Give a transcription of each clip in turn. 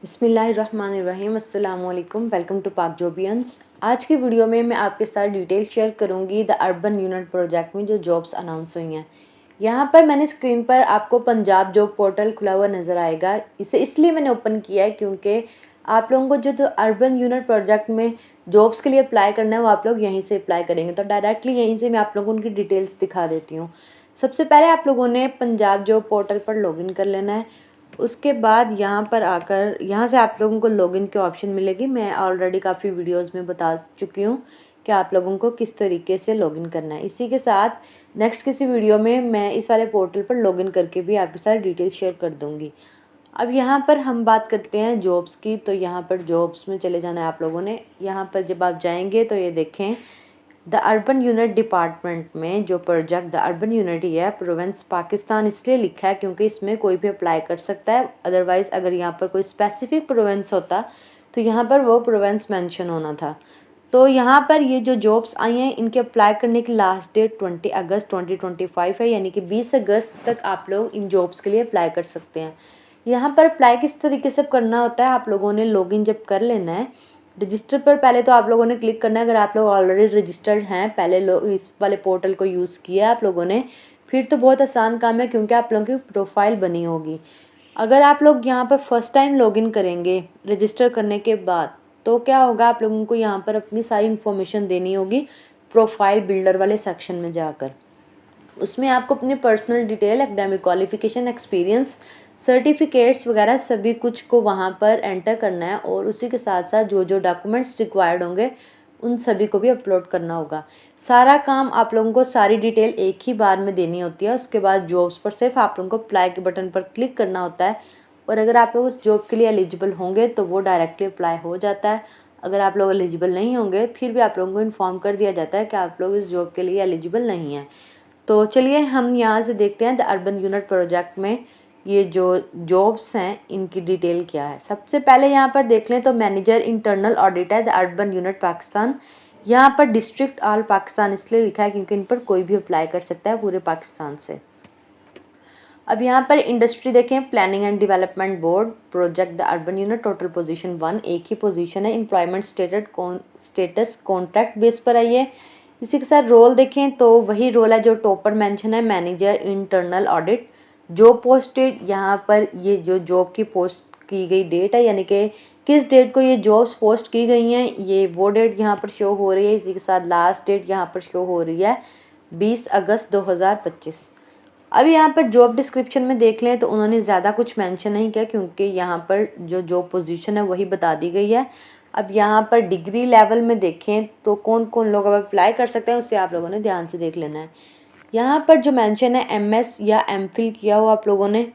बिस्मिल्लाहिर्रहमानिर्रहीम अस्सलामुअलैकुम। Welcome to पाक जॉबियंस। आज की वीडियो में मैं आपके साथ डिटेल शेयर करूंगी द अर्बन यूनिट प्रोजेक्ट में जो जॉब्स अनाउंस हुई हैं। यहाँ पर मैंने स्क्रीन पर आपको पंजाब जॉब पोर्टल खुला हुआ नज़र आएगा। इसे इसलिए मैंने ओपन किया है क्योंकि आप लोगों को जो अर्बन यूनिट प्रोजेक्ट में जॉब्स के लिए अप्लाई करना है वो आप लोग यहीं से अप्लाई करेंगे। तो डायरेक्टली यहीं से मैं आप लोगों को उनकी डिटेल्स दिखा देती हूँ। सबसे पहले आप लोगों ने पंजाब जॉब पोर्टल पर लॉगिन कर लेना है। उसके बाद यहाँ पर आकर यहाँ से आप लोगों को लॉगिन की ऑप्शन मिलेगी। मैं ऑलरेडी काफ़ी वीडियोस में बता चुकी हूँ कि आप लोगों को किस तरीके से लॉगिन करना है। इसी के साथ नेक्स्ट किसी वीडियो में मैं इस वाले पोर्टल पर लॉगिन करके भी आपके साथ डिटेल शेयर कर दूँगी। अब यहाँ पर हम बात करते हैं जॉब्स की। तो यहाँ पर जॉब्स में चले जाना है आप लोगों ने। यहाँ पर जब आप जाएंगे तो ये देखें द अर्बन यूनिट डिपार्टमेंट में जो प्रोजेक्ट द अर्बन यूनिट है प्रोविंस पाकिस्तान इसलिए लिखा है क्योंकि इसमें कोई भी अप्लाई कर सकता है। अदरवाइज़ अगर यहाँ पर कोई स्पेसिफिक प्रोविंस होता तो यहाँ पर वो प्रोविंस मेंशन होना था। तो यहाँ पर ये जो जॉब्स आई हैं इनके अप्लाई करने की लास्ट डेट 20 अगस्त 2025 है, यानी कि 20 अगस्त तक आप लोग इन जॉब्स के लिए अप्लाई कर सकते हैं। यहाँ पर अप्लाई किस तरीके से करना होता है, आप लोगों ने लॉगिन जब कर लेना है रजिस्टर पर पहले तो आप लोगों ने क्लिक करना है। अगर आप लोग ऑलरेडी रजिस्टर्ड हैं, पहले इस वाले पोर्टल को यूज़ किया है आप लोगों ने, फिर तो बहुत आसान काम है क्योंकि आप लोगों की प्रोफाइल बनी होगी। अगर आप लोग यहाँ पर फर्स्ट टाइम लॉगिन करेंगे रजिस्टर करने के बाद तो क्या होगा, आप लोगों को यहाँ पर अपनी सारी इन्फॉर्मेशन देनी होगी प्रोफाइल बिल्डर वाले सेक्शन में जाकर। उसमें आपको अपनी personal detail, academic qualification, experience, certificates वगैरह सभी कुछ को वहाँ पर एंटर करना है और उसी के साथ साथ जो जो डॉक्यूमेंट्स रिक्वायर्ड होंगे उन सभी को भी अपलोड करना होगा। सारा काम आप लोगों को सारी डिटेल एक ही बार में देनी होती है। उसके बाद जॉब्स पर सिर्फ आप लोगों को अप्लाई के बटन पर क्लिक करना होता है और अगर आप लोग उस जॉब के लिए एलिजिबल होंगे तो वो डायरेक्टली अप्लाई हो जाता है। अगर आप लोग एलिजिबल नहीं होंगे फिर भी आप लोगों को इन्फॉर्म कर दिया जाता है कि आप लोग इस जॉब के लिए एलिजिबल नहीं हैं। तो चलिए हम यहाँ से देखते हैं द अर्बन यूनिट प्रोजेक्ट में ये जो जॉब्स हैं इनकी डिटेल क्या है। सबसे पहले यहाँ पर देख लें तो मैनेजर इंटरनल ऑडिट है द अर्बन यूनिट पाकिस्तान। यहाँ पर डिस्ट्रिक्ट ऑल पाकिस्तान इसलिए लिखा है क्योंकि इन पर कोई भी अप्लाई कर सकता है पूरे पाकिस्तान से। अब यहाँ पर इंडस्ट्री देखें, planning and development board project the urban unit, total position 1, एक ही पोजीशन है। एम्प्लॉयमेंट स्टेटस कॉन्ट्रैक्ट बेस पर आई है। इसी के साथ रोल देखें तो वही रोल है जो टॉप पर मेंशन है, manager internal audit. Job posted, यहाँ पर ये जो जॉब की पोस्ट की गई डेट है, यानी कि किस डेट को ये जॉब्स पोस्ट की गई हैं, ये वो डेट यहाँ पर शो हो रही है। इसी के साथ लास्ट डेट यहाँ पर शो हो रही है 20 अगस्त 2025। अब यहाँ पर जॉब डिस्क्रिप्शन में देख लें तो उन्होंने ज़्यादा कुछ मेंशन नहीं किया क्योंकि यहाँ पर जो जॉब पोजीशन है वही बता दी गई है। अब यहाँ पर डिग्री लेवल में देखें तो कौन कौन लोग अब अप्लाई कर सकते हैं उससे आप लोगों ने ध्यान से देख लेना है। यहाँ पर जो मेंशन है एमएस या एमफिल किया हो आप लोगों ने,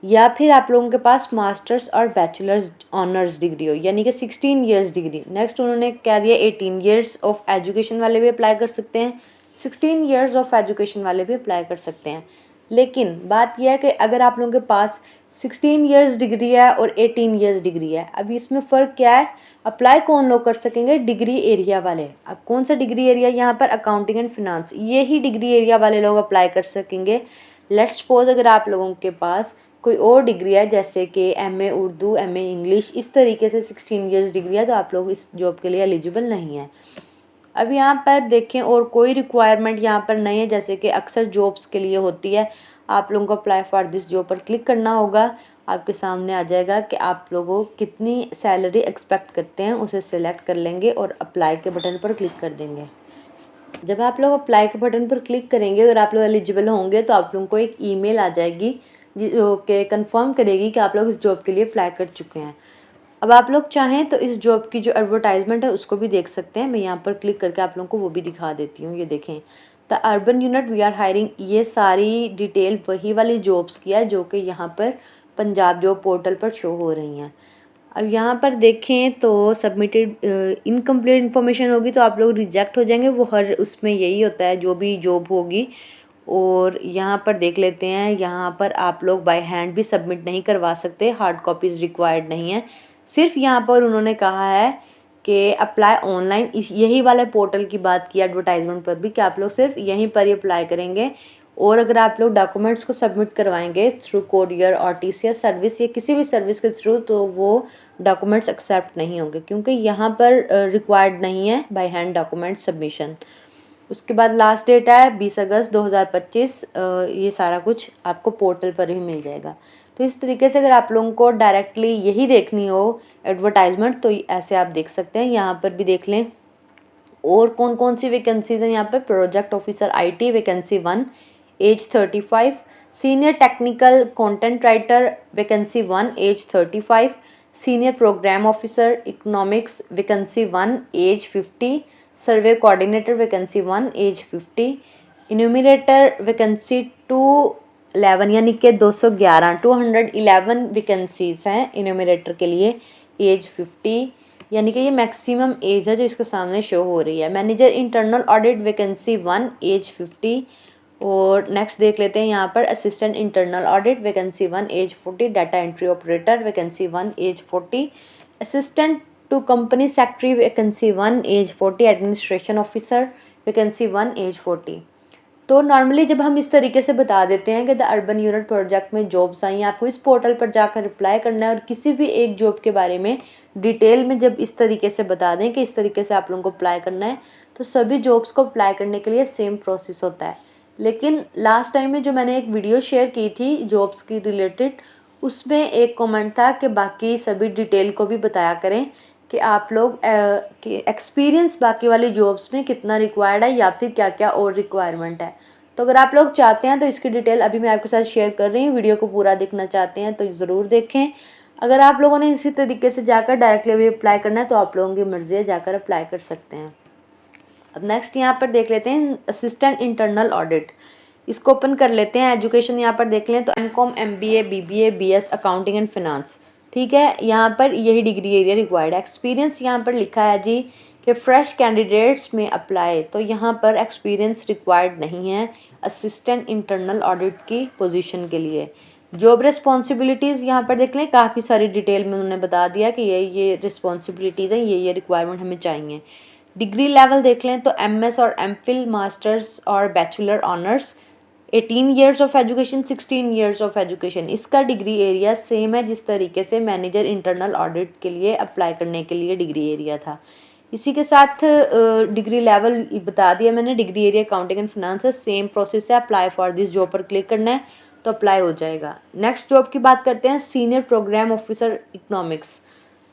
या फिर आप लोगों के पास मास्टर्स और बैचलर्स ऑनर्स डिग्री हो, यानी कि 16 ईयर्स डिग्री। नेक्स्ट उन्होंने क्या दिया, 18 ईयर्स ऑफ एजुकेशन वाले भी अप्लाई कर सकते हैं, 16 ईयर्स ऑफ एजुकेशन वाले भी अप्लाई कर सकते हैं। लेकिन बात यह है कि अगर आप लोगों के पास 16 ईयर्स डिग्री है और 18 ईयर्स डिग्री है, अब इसमें फ़र्क क्या है, अप्लाई कौन लोग कर सकेंगे, डिग्री एरिया वाले। अब कौन सा डिग्री एरिया, यहाँ पर अकाउंटिंग एंड फिनांस, ये ही डिग्री एरिया वाले लोग अप्लाई कर सकेंगे। लेट्स सपोज अगर आप लोगों के पास कोई और डिग्री है जैसे कि एमए उर्दू, एमए इंग्लिश, इस तरीके से 16 ईयर्स डिग्री है तो आप लोग इस जॉब के लिए एलिजिबल नहीं है। अब यहाँ पर देखें और कोई रिक्वायरमेंट यहाँ पर नहीं है जैसे कि अक्सर जॉब्स के लिए होती है। आप लोगों को अप्लाई फॉर दिस जॉब पर क्लिक करना होगा, आपके सामने आ जाएगा कि आप लोगों कितनी सैलरी एक्सपेक्ट करते हैं, उसे सिलेक्ट कर लेंगे और अप्लाई के बटन पर क्लिक कर देंगे। जब आप लोग अप्लाई के बटन पर क्लिक करेंगे, अगर आप लोग एलिजिबल होंगे तो आप लोगों को एक ईमेल आ जाएगी जो कि कंफर्म करेगी कि आप लोग इस जॉब के लिए अप्लाई कर चुके हैं। अब आप लोग चाहें तो इस जॉब की जो एडवर्टाइजमेंट है उसको भी देख सकते हैं। मैं यहाँ पर क्लिक करके आप लोगों को वो भी दिखा देती हूँ। ये देखें, the urban unit we are hiring, ये सारी डिटेल वही वाली जॉब्स की है जो कि यहाँ पर पंजाब जॉब पोर्टल पर शो हो रही हैं। अब यहाँ पर देखें तो सबमिटेड इनकम्प्लीट इन्फॉर्मेशन होगी तो आप लोग रिजेक्ट हो जाएंगे, वो हर उसमें यही होता है जो भी जॉब होगी। और यहाँ पर देख लेते हैं, यहाँ पर आप लोग बाय हैंड भी सबमिट नहीं करवा सकते, हार्ड कॉपीज़ रिक्वायर्ड नहीं है। सिर्फ यहाँ पर उन्होंने कहा है कि अप्लाई ऑनलाइन, इस यही वाले पोर्टल की बात की एडवर्टाइजमेंट पर भी कि आप लोग सिर्फ यहीं पर ही अप्लाई करेंगे और अगर आप लोग डॉक्यूमेंट्स को सबमिट करवाएंगे थ्रू कोरियर और टीसीएस सर्विस या किसी भी सर्विस के थ्रू, तो वो डॉक्यूमेंट्स एक्सेप्ट नहीं होंगे, क्योंकि यहाँ पर रिक्वायर्ड नहीं है बाय हैंड डॉक्यूमेंट सबमिशन। उसके बाद लास्ट डेट है 20 अगस्त 2025। ये सारा कुछ आपको पोर्टल पर ही मिल जाएगा। तो इस तरीके से अगर आप लोगों को डायरेक्टली यही देखनी हो एडवर्टाइजमेंट, तो ऐसे आप देख सकते हैं। यहाँ पर भी देख लें और कौन कौन सी वैकेंसीज हैं। यहाँ पर project officer IT vacancy 1 age 35, senior technical content writer vacancy 1 age 35, senior programme officer economics vacancy 1 age 50, survey coordinator vacancy 1 age 50, enumerator vacancy 211 यानी कि 211 वैकेंसीज हैं इन्यूमरेटर के लिए, एज 50 यानी कि ये मैक्सिमम एज है जो इसके सामने शो हो रही है। Manager internal audit vacancy 1 age 50। और नेक्स्ट देख लेते हैं यहाँ पर assistant internal audit vacancy 1 age 40, data entry operator vacancy 1 age 40, assistant to company secretary vacancy 1 age 40, administration officer vacancy 1 age 40। तो नॉर्मली जब हम इस तरीके से बता देते हैं कि द अर्बन यूनिट प्रोजेक्ट में जॉब्स आई हैं, आपको इस पोर्टल पर जाकर रिप्लाई करना है और किसी भी एक जॉब के बारे में डिटेल में जब इस तरीके से बता दें कि इस तरीके से आप लोगों को अप्लाई करना है, तो सभी जॉब्स को अप्लाई करने के लिए सेम प्रोसेस होता है। लेकिन लास्ट टाइम में जो मैंने एक वीडियो शेयर की थी जॉब्स की रिलेटेड, उसमें एक कमेंट था कि बाकी सभी डिटेल को भी बताया करें कि आप लोग कि एक्सपीरियंस बाकी वाली जॉब्स में कितना रिक्वायर्ड है या फिर क्या क्या और रिक्वायरमेंट है। तो अगर आप लोग चाहते हैं तो इसकी डिटेल अभी मैं आपके साथ शेयर कर रही हूँ, वीडियो को पूरा देखना चाहते हैं तो ज़रूर देखें। अगर आप लोगों ने इसी तरीके से जाकर डायरेक्टली अभी अप्लाई करना है तो आप लोगों की मर्जी है, जाकर अप्लाई कर सकते हैं। अब नेक्स्ट यहाँ पर देख लेते हैं असिस्टेंट इंटरनल ऑडिट, इसको ओपन कर लेते हैं। एजुकेशन यहाँ पर देख लें तो MCOM MBA BBA BS accounting and finance, ठीक है। यहाँ पर यही डिग्री एरिया रिक्वायर्ड है। एक्सपीरियंस यहाँ पर लिखा है जी कि फ्रेश कैंडिडेट्स में अप्लाई, तो यहाँ पर एक्सपीरियंस रिक्वायर्ड नहीं है असिस्टेंट इंटरनल ऑडिट की पोजीशन के लिए। जॉब रिस्पॉन्सिबिलिटीज़ यहाँ पर देख लें, काफ़ी सारी डिटेल में उन्होंने बता दिया कि ये रिस्पॉन्सिबिलिटीज़ हैं, ये रिक्वायरमेंट हमें चाहिए। डिग्री लेवल देख लें तो MS और MPhil मास्टर्स और bachelor honours, 18 years of education 16 years of education. इसका डिग्री एरिया सेम है जिस तरीके से मैनेजर इंटरनल ऑडिट के लिए अप्लाई करने के लिए डिग्री एरिया था। इसी के साथ डिग्री लेवल बता दिया मैंने। Degree area accounting and finance है, सेम प्रोसेस है। अप्लाई फॉर दिस जॉब पर क्लिक करना है तो अप्लाई हो जाएगा। नेक्स्ट जॉब की बात करते हैं, सीनियर प्रोग्राम ऑफिसर इकोनॉमिक्स,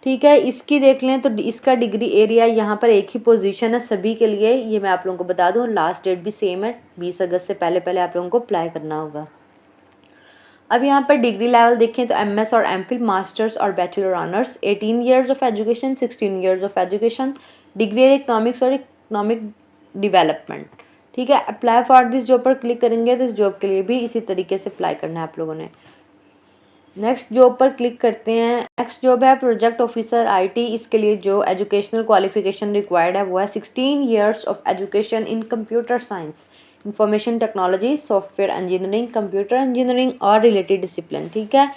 ठीक है। इसकी देख लें तो इसका डिग्री एरिया यहाँ पर एक ही पोजीशन है सभी के लिए, ये मैं आप लोगों को बता दूँ। लास्ट डेट भी सेम है, 20 अगस्त से पहले पहले आप लोगों को अप्लाई करना होगा। अब यहाँ पर डिग्री लेवल देखें तो MS और MPhil मास्टर्स और bachelor honours, 18 years of education 16 years of education, degree economics और इकोनॉमिक डेवलपमेंट, ठीक है। अप्लाई फॉर दिस जॉब पर क्लिक करेंगे तो इस जॉब के लिए भी इसी तरीके से अप्लाई करना है आप लोगों ने। नेक्स्ट जॉब पर क्लिक करते हैं। नेक्स्ट जॉब है प्रोजेक्ट ऑफिसर IT, इसके लिए जो एजुकेशनल क्वालिफिकेशन रिक्वायर्ड है वो है 16 years of education in computer science, information technology, software engineering, computer engineering और रिलेटेड डिसिप्लिन, ठीक है।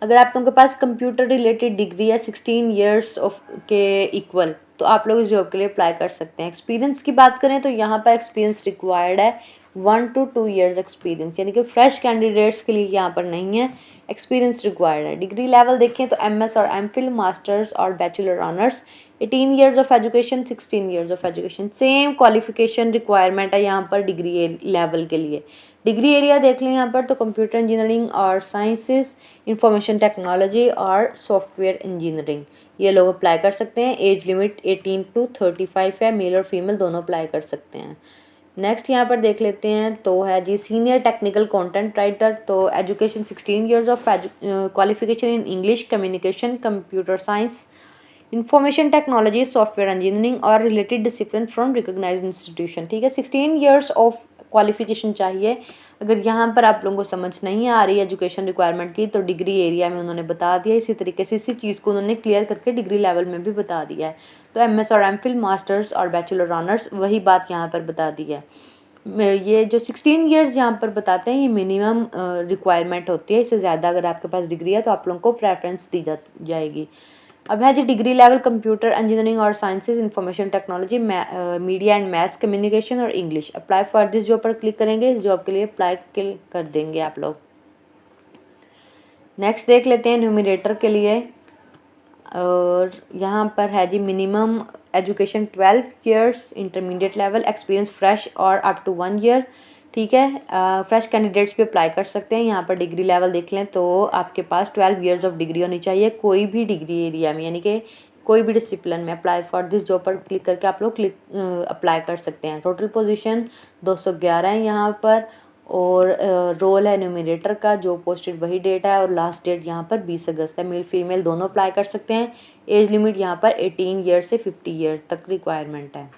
अगर आप लोगों के पास कंप्यूटर रिलेटेड डिग्री है 16 ईयर्स ऑफ के इक्वल, तो आप लोग इस जॉब के लिए अप्लाई कर सकते हैं। एक्सपीरियंस की बात करें तो यहाँ पर एक्सपीरियंस रिक्वायर्ड है 1 to 2 ईयर्स एक्सपीरियंस, यानी कि फ्रेश कैंडिडेट्स के लिए यहाँ पर नहीं है, एक्सपीरियंस रिक्वायर्ड है। डिग्री लेवल देखें तो MS और MPhil मास्टर्स और bachelor honours, 18 years of education 16 years of education, same qualification requirement है यहाँ पर डिग्री लेवल के लिए। डिग्री एरिया देख लें यहाँ पर तो कंप्यूटर इंजीनियरिंग और साइंसेस, इंफॉर्मेशन टेक्नोलॉजी और सॉफ्टवेयर इंजीनियरिंग, ये लोग अप्लाई कर सकते हैं। एज लिमिट 18 to 35 है, मेल और फीमेल दोनों अप्लाई कर सकते हैं। नेक्स्ट यहाँ पर देख लेते हैं तो है जी सीनियर टेक्निकल कंटेंट राइटर, तो education 16 years of qualification in English, communication, computer science, information technology, software engineering और related discipline from recognized institution, ठीक है। 16 ईयर्स ऑफ क्वालिफिकेशन चाहिए। अगर यहाँ पर आप लोगों को समझ नहीं आ रही एजुकेशन रिक्वायरमेंट की तो डिग्री एरिया में उन्होंने बता दिया, इसी तरीके से इसी चीज़ को उन्होंने क्लियर करके डिग्री लेवल में भी बता दिया है। तो MS और MPhil मास्टर्स और बैचलर ऑनर्स वही बात यहाँ पर बता दी है। ये जो 16 ईयर्स यहाँ पर बताते हैं ये मिनिमम रिक्वायरमेंट होती है, इससे ज़्यादा अगर आपके पास डिग्री है तो आप लोगों को प्रेफरेंस दी जाएगी। अब है जी डिग्री लेवल कंप्यूटर इंजीनियरिंग और sciences, information technology, media and mass communication और English. Apply for this job पर क्लिक करेंगे, इस जॉब के लिए अप्लाई क्लिक कर देंगे आप लोग। नेक्स्ट देख लेते हैं न्यूमरेटर के लिए, और यहाँ पर है जी minimum education 12 years, intermediate level experience fresh और अप टू 1 ईयर। ठीक है, फ्रेश कैंडिडेट्स भी अप्लाई कर सकते हैं। यहाँ पर डिग्री लेवल देख लें तो आपके पास 12 ईयर्स ऑफ डिग्री होनी चाहिए, कोई भी डिग्री एरिया में, यानी कि कोई भी डिसिप्लिन में। अप्लाई फॉर दिस जॉब पर क्लिक करके आप लोग अप्लाई कर सकते हैं। टोटल पोजीशन 211 है यहाँ पर, और रोल है न्यूमरेटर का, जो पोस्टेड वही डेट है, और लास्ट डेट यहाँ पर 20 अगस्त है। मेल फीमेल दोनों अप्लाई कर सकते हैं। एज लिमिट यहाँ पर 18 ईयर से 50 ईयर तक रिक्वायरमेंट है।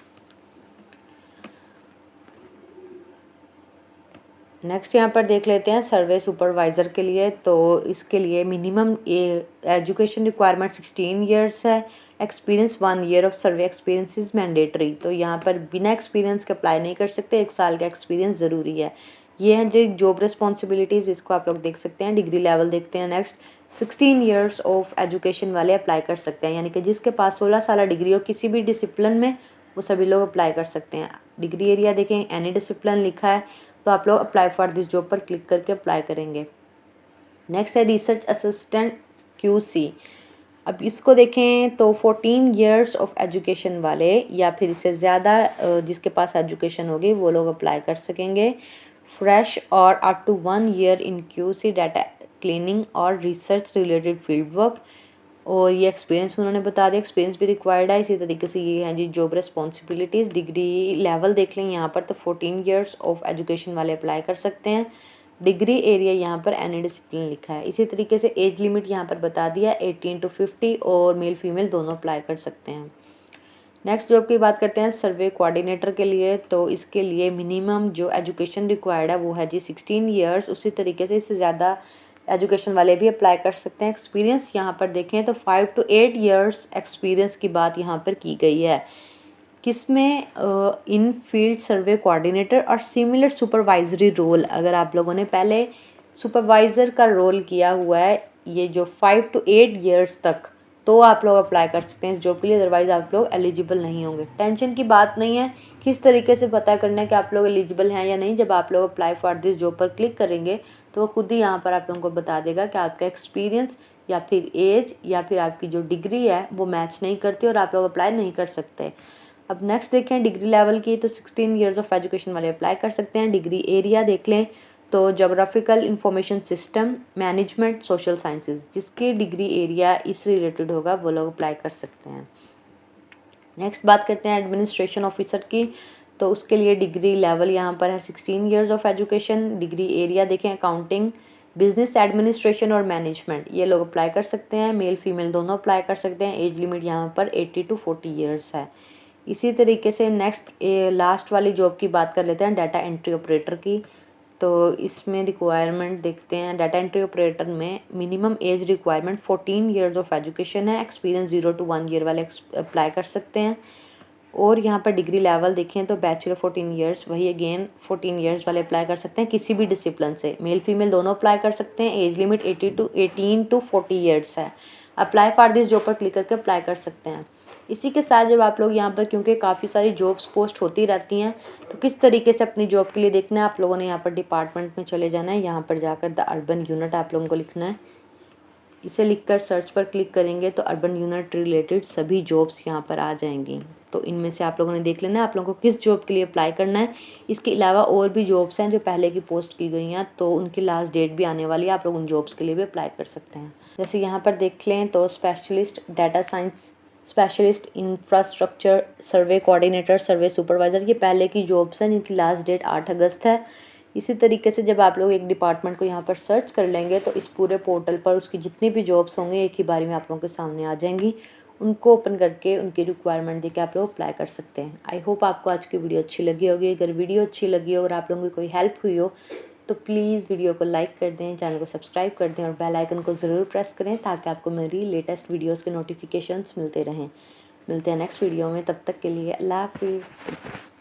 नेक्स्ट यहाँ पर देख लेते हैं सर्वे सुपरवाइज़र के लिए। तो इसके लिए मिनिमम एजुकेशन रिक्वायरमेंट 16 ईयर्स है, experience 1 year of survey experience is mandatory. तो यहाँ पर बिना एक्सपीरियंस के अप्लाई नहीं कर सकते, 1 साल का एक्सपीरियंस ज़रूरी है। ये है जो जॉब रिस्पॉन्सिबिलिटीज़, इसको आप लोग देख सकते हैं। डिग्री लेवल देखते हैं नेक्स्ट। 16 ईयर्स ऑफ एजुकेशन वाले अप्लाई कर सकते हैं, यानी कि जिसके पास 16 साल डिग्री हो किसी भी डिसिप्लिन में, वो सभी लोग अप्लाई कर सकते हैं। डिग्री एरिया देखें, एनी डिसिप्लिन लिखा है, तो आप लोग अप्लाई फॉर दिस जॉब पर क्लिक करके अप्लाई करेंगे। नेक्स्ट है रिसर्च असिस्टेंट QC। अब इसको देखें तो 14 ईयर्स ऑफ एजुकेशन वाले या फिर इससे ज़्यादा जिसके पास एजुकेशन होगी वो लोग अप्लाई कर सकेंगे। फ्रेश और up to 1 year in QC data cleaning और रिसर्च रिलेटेड फील्ड वर्क, और ये एक्सपीरियंस उन्होंने बता दिया, एक्सपीरियंस भी रिक्वायर्ड है। इसी तरीके से ये हैं जी जॉब रिस्पॉन्सिबिलिटीज़। डिग्री लेवल देख लें यहाँ पर, तो 14 ईयर्स ऑफ एजुकेशन वाले अप्लाई कर सकते हैं। डिग्री एरिया यहाँ पर एनी डिसिप्लिन लिखा है। इसी तरीके से एज लिमिट यहाँ पर बता दिया 18 to 50, और मेल फीमेल दोनों अप्लाई कर सकते हैं। नेक्स्ट जॉब की बात करते हैं सर्वे कोऑर्डिनेटर के लिए। तो इसके लिए मिनिमम जो एजुकेशन रिक्वायर्ड है वो है जी 16 ईयर्स। उसी तरीके से इससे ज़्यादा एजुकेशन वाले भी अप्लाई कर सकते हैं। एक्सपीरियंस यहाँ पर देखें तो 5 to 8 ईयर्स एक्सपीरियंस की बात यहाँ पर की गई है। किसमें? इन फील्ड सर्वे कोऑर्डिनेटर और सिमिलर सुपरवाइजरी रोल। अगर आप लोगों ने पहले सुपरवाइज़र का रोल किया हुआ है ये जो 5 to 8 ईयर्स तक, तो आप लोग अप्लाई कर सकते हैं इस जॉब के लिए, अदरवाइज़ आप लोग एलिजिबल नहीं होंगे। टेंशन की बात नहीं है, किस तरीके से पता करना है कि आप लोग एलिजिबल हैं या नहीं। जब आप लोग अप्लाई फॉर दिस जॉब पर क्लिक करेंगे तो वो खुद ही यहाँ पर आप लोगों को बता देगा कि आपका एक्सपीरियंस या फिर एज या फिर आपकी जो डिग्री है वो मैच नहीं करती और आप लोग अप्लाई नहीं कर सकते। अब नेक्स्ट देखें डिग्री लेवल की, तो 16 ईयर्स ऑफ एजुकेशन वाले अप्लाई कर सकते हैं। डिग्री एरिया देख लें तो geographical information system, management, social sciences, जिसकी डिग्री एरिया इस रिलेटेड होगा वो लोग अप्लाई कर सकते हैं। नेक्स्ट बात करते हैं एडमिनिस्ट्रेशन ऑफिसर की। तो उसके लिए डिग्री लेवल यहाँ पर है 16 years of education. Degree area देखें अकाउंटिंग, बिजनेस एडमिनिस्ट्रेशन और मैनेजमेंट, ये लोग अप्लाई कर सकते हैं। मेल फीमेल दोनों अप्लाई कर सकते हैं। एज लिमिट यहाँ पर 80 to 40 ईयर्स है। इसी तरीके से नेक्स्ट लास्ट वाली जॉब की बात कर लेते हैं, डाटा एंट्री ऑपरेटर की। तो इसमें रिक्वायरमेंट देखते हैं। डाटा एंट्री ऑपरेटर में minimum age requirement 14 years of education है। एक्सपीरियंस 0 to 1 ईयर वाले अप्लाई कर सकते हैं। और यहाँ पर डिग्री लेवल देखें तो बैचलर 14 ईयर्स, वही अगेन 14 ईयर्स वाले अप्लाई कर सकते हैं किसी भी डिसिप्लिन से। मेल फीमेल दोनों अप्लाई कर सकते हैं। एज लिमिट 18 to 40 ईयर्स है। अप्लाई फॉर दिस जॉब पर क्लिक करके अप्लाई कर सकते हैं। इसी के साथ जब आप लोग यहाँ पर, क्योंकि काफ़ी सारी जॉब्स पोस्ट होती रहती हैं, तो किस तरीके से अपनी जॉब के लिए देखना है, आप लोगों ने यहाँ पर डिपार्टमेंट में चले जाना है। यहाँ पर जाकर द अर्बन यूनिट आप लोगों को लिखना है। इसे लिखकर सर्च पर क्लिक करेंगे तो अर्बन यूनिट रिलेटेड सभी जॉब्स यहाँ पर आ जाएंगी। तो इनमें से आप लोगों ने देख लेना है आप लोगों को किस जॉब के लिए अप्लाई करना है। इसके अलावा और भी जॉब्स हैं जो पहले की पोस्ट की गई हैं, तो उनकी लास्ट डेट भी आने वाली है, आप लोग उन जॉब्स के लिए भी अप्लाई कर सकते हैं। जैसे यहाँ पर देख लें तो specialist data science, specialist infrastructure, survey coordinator, survey supervisor, ये पहले की जॉब्स हैं जिनकी लास्ट डेट 8 अगस्त है। इसी तरीके से जब आप लोग एक डिपार्टमेंट को यहाँ पर सर्च कर लेंगे तो इस पूरे पोर्टल पर उसकी जितनी भी जॉब्स होंगे एक ही बारी में आप लोगों के सामने आ जाएंगी। उनको ओपन करके उनकी रिक्वायरमेंट देके आप लोग अप्लाई कर सकते हैं। आई होप आपको आज की वीडियो अच्छी लगी होगी। अगर वीडियो अच्छी लगी हो और आप लोगों की कोई हेल्प हुई हो तो प्लीज़ वीडियो को लाइक कर दें, चैनल को सब्सक्राइब कर दें और बेल आइकन को ज़रूर प्रेस करें ताकि आपको मेरी लेटेस्ट वीडियोज़ के नोटिफिकेशंस मिलते रहें। मिलते हैं नेक्स्ट वीडियो में, तब तक के लिए अल्लाह हाफिज़।